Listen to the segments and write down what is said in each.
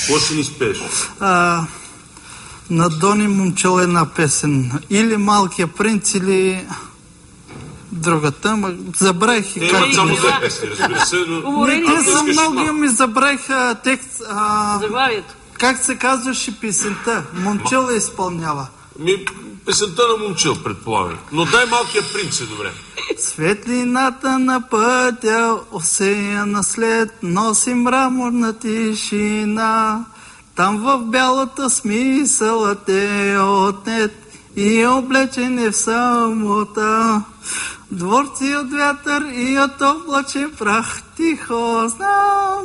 Какво ще ни спееш? На Дони Момчил една песен. Или Малкия принц, или другата. Забравих и как. Само две песни, разбира се. Те са много и ми забравих текст. Заглавието. Как се казваше песента? Момчил я изпълнява. Песента на Момчил, предполагам. Но дай Малкия принц е добре. Светлината на пътя, осеяна след, носи мраморна тишина. Там в бялата смисълът е отнет и облечен е в самота. Дворци от вятър и от облачен прах, тихо знам.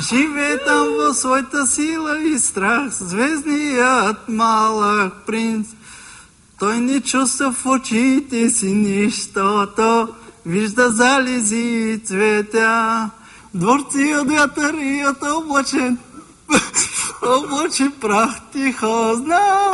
Живее там в своята сила и страх, звездният малък принц. Той не чувства в очите си нищото, вижда залези и цветя. Дворци от вятър и от облачен прах, тихо знам.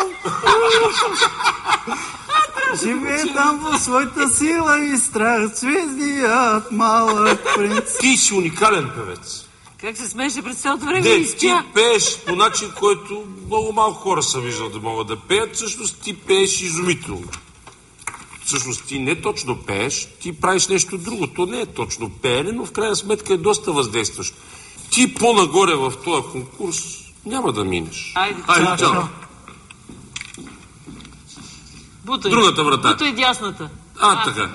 Живее там в своята сила и страх, звездният малък принц. Ти си уникален певец. Как се смееше през цялото време и изпя? Ти пееш по начин, който много малко хора са виждал да могат да пеят. Всъщност ти пееш изумително. Всъщност ти не точно пееш, ти правиш нещо друго. То не е точно пеене, но в крайна сметка е доста въздействащо. Ти по-нагоре в този конкурс няма да минеш. Айде, чао. Бутай. Другата врата. Бутай дясната. Така.